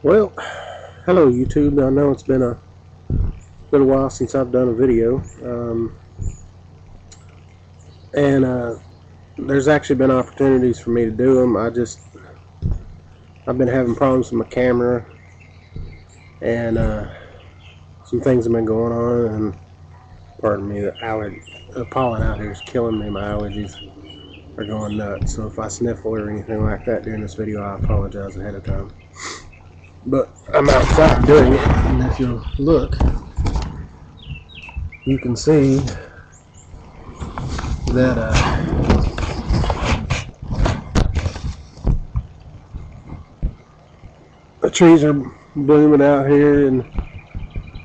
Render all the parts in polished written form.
Well, hello YouTube. I know it's been a little while since I've done a video, and there's actually been opportunities for me to do them. I've been having problems with my camera, and some things have been going on. And pardon me, the pollen out here is killing me. My allergies are going nuts. So if I sniffle or anything like that during this video, I apologize ahead of time. But I'm outside doing it, and if you look, you can see that the trees are blooming out here, and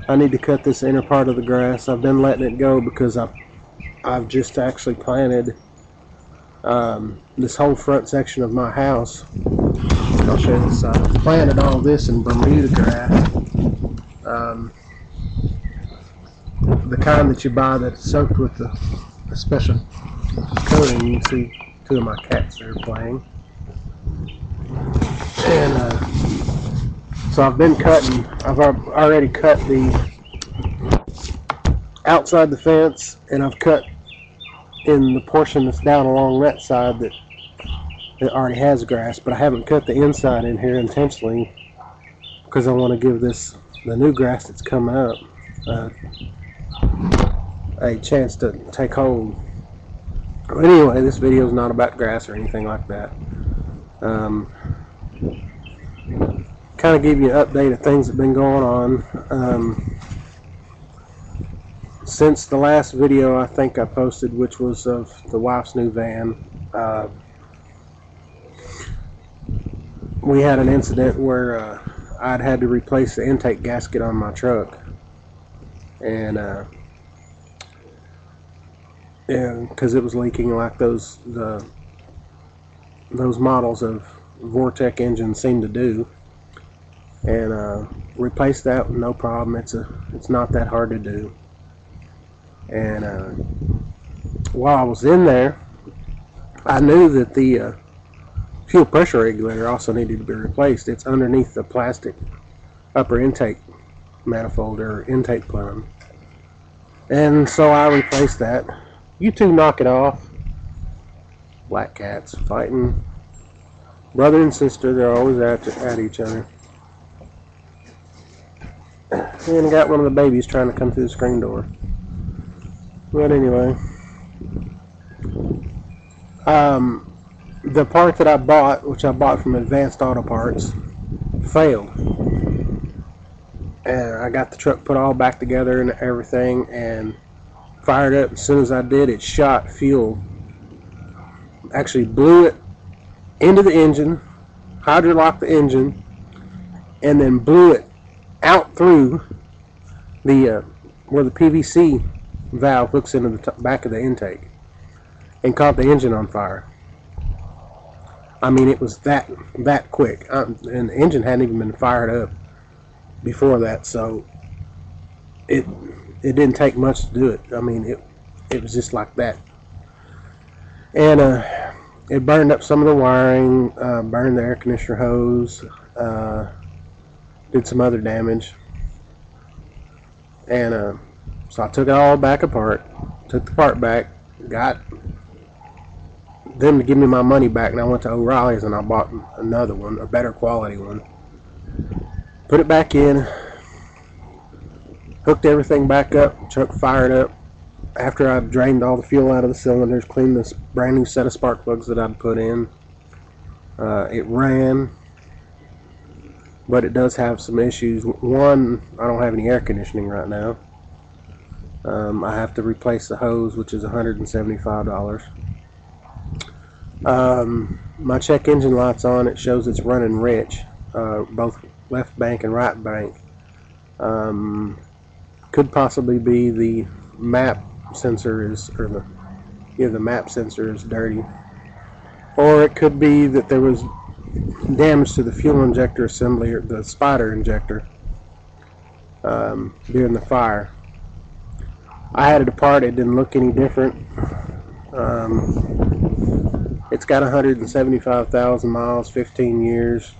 I need to cut this inner part of the grass. I've been letting it go because I've just actually planted this whole front section of my house. I'll show you this side. I've planted all this in Bermuda grass, the kind that you buy that's soaked with the special coating. You can see two of my cats there playing, and so I've been cutting. I've already cut the outside the fence, and I've cut in the portion that's down along that side that already has grass, but I haven't cut the inside in here intentionally because I want to give the new grass that's coming up a chance to take hold. But anyway, this video is not about grass or anything like that. Kind of give you an update of things that have been going on since the last video I think I posted, which was of the wife's new van. We had an incident where I'd had to replace the intake gasket on my truck, and because it was leaking like those models of Vortec engines seem to do, and replaced that with no problem. It's not that hard to do. And while I was in there, I knew that the fuel pressure regulator also needed to be replaced. It's underneath the plastic upper intake manifold or intake plenum, and so I replaced that. You two knock it off. Black cats fighting, brother and sister. They're always at each other. And I got one of the babies trying to come through the screen door. But anyway, the part that I bought, which I bought from Advanced Auto Parts, failed. And I got the truck put all back together and everything, and fired up. As soon as I did, it shot fuel. Actually blew it into the engine, hydrolocked the engine, and then blew it out through the where the PVC valve hooks into the back of the intake, and caught the engine on fire. I mean, it was that quick, and the engine hadn't even been fired up before that, so it didn't take much to do it. I mean, it was just like that, and it burned up some of the wiring, burned the air conditioner hose, did some other damage, and so I took it all back apart, took the part back, got them to give me my money back, and I went to O'Reilly's and I bought another one, a better quality one, put it back in, hooked everything back up, truck fired up. After I drained all the fuel out of the cylinders, cleaned this brand new set of spark plugs that I'd put in, it ran, but it does have some issues. One, I don't have any air conditioning right now. I have to replace the hose, which is $175. My check engine light's on. It shows it's running rich, both left bank and right bank. Could possibly be the map sensor the map sensor is dirty, or it could be that there was damage to the fuel injector assembly, or the spider injector, during the fire. I had it apart. It didn't look any different. It's got 175,000 miles, 15 years.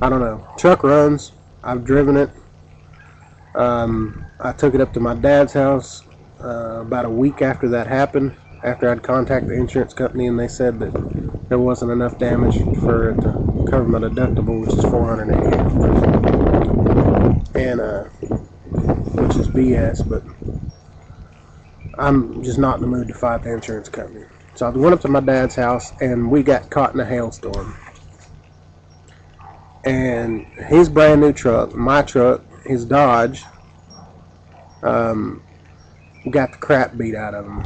I don't know. Truck runs. I've driven it. I took it up to my dad's house about a week after that happened, after I'd contacted the insurance company, and they said that there wasn't enough damage for it to cover my deductible, which is $488, and which is BS. But I'm just not in the mood to fight the insurance company. So I went up to my dad's house, and we got caught in a hailstorm. And his brand new truck, my truck, his Dodge, got the crap beat out of him.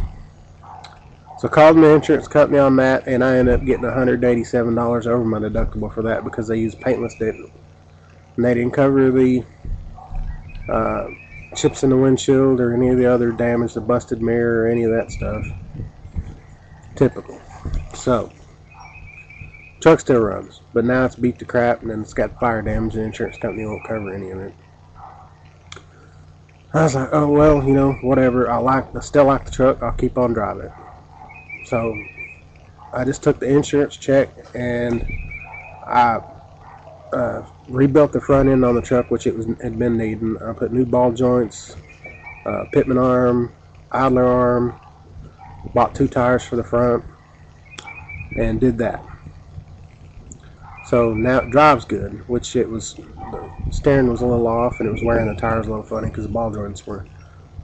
So I called the insurance company on that, and I ended up getting $187 over my deductible for that because they used paintless dip. And they didn't cover the chips in the windshield or any of the other damage, the busted mirror or any of that stuff. Typical. So truck still runs, but now it's beat to crap, and then it's got fire damage, and the insurance company won't cover any of it. I was like, oh well, you know, whatever. I still like the truck. I'll keep on driving it. So I just took the insurance check, and I rebuilt the front end on the truck, which had been needing. I put new ball joints, pitman arm, idler arm, bought 2 tires for the front, and did that. So now it drives good, which the steering was a little off, and it was wearing the tires a little funny because the ball joints were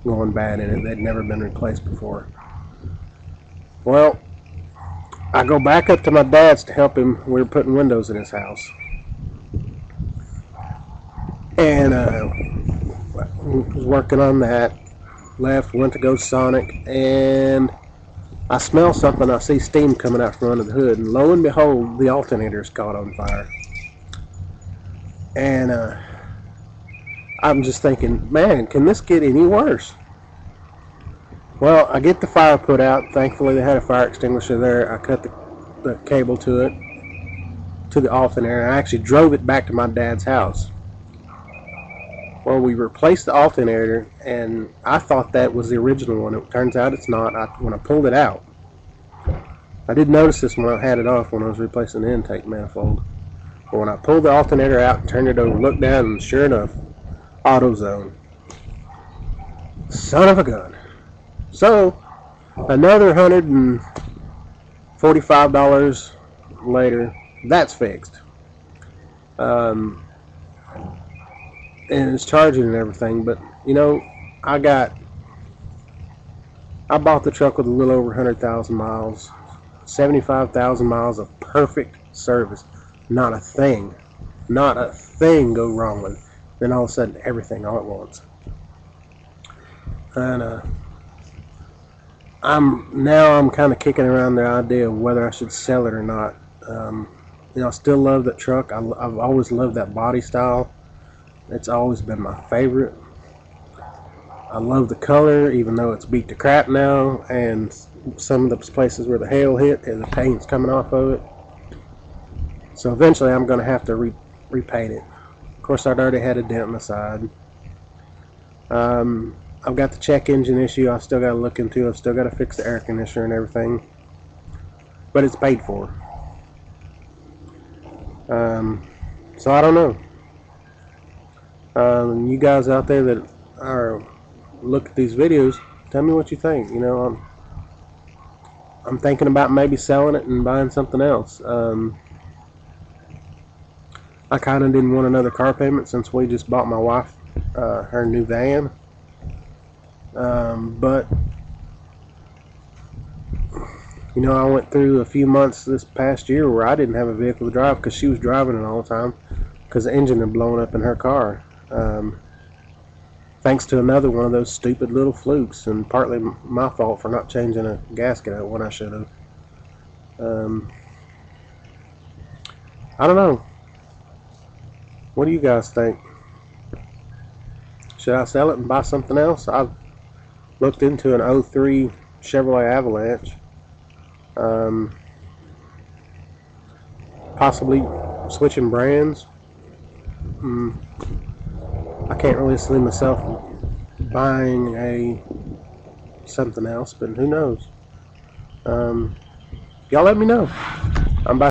going bad in it. They'd never been replaced before. Well, I go back up to my dad's to help him. We were putting windows in his house, and was working on that. Left, went to go Sonic, and I smell something. I see steam coming out from under the hood, and lo and behold, the alternator's caught on fire. And I'm just thinking, man, can this get any worse? Well, I get the fire put out. Thankfully, they had a fire extinguisher there. I cut the cable to it, to the alternator, and I actually drove it back to my dad's house. Well, we replaced the alternator, and I thought that was the original one. It turns out it's not. When I pulled it out, I did notice this when I had it off when I was replacing the intake manifold. But when I pulled the alternator out and turned it over, looked down, and sure enough, AutoZone. Son of a gun. So, another $145 later, that's fixed. And it's charging and everything, but you know, I bought the truck with a little over 100,000 miles, 75,000 miles of perfect service. Not a thing go wrong with it. Then all of a sudden, everything all at once. And I'm kind of kicking around the idea of whether I should sell it or not. You know, I still love that truck. I've always loved that body style. It's always been my favorite. I love the color, even though it's beat to crap now, and some of the places where the hail hit, and the paint's coming off of it. So eventually I'm going to have to repaint it. Of course, I'd already had a dent in the side. I've got the check engine issue I've still got to look into. I've still got to fix the air conditioner and everything. But it's paid for. So I don't know. You guys out there that look at these videos, tell me what you think. You know, I'm thinking about maybe selling it and buying something else. I kind of didn't want another car payment since we just bought my wife her new van. But you know, I went through a few months this past year where I didn't have a vehicle to drive because she was driving it all the time because the engine had blown up in her car. Thanks to another one of those stupid little flukes, and partly my fault for not changing a gasket out when I should have. I don't know. What do you guys think? Should I sell it and buy something else? I've looked into an 03 Chevrolet Avalanche. Possibly switching brands. I can't really see myself buying something else, but who knows? Y'all let me know.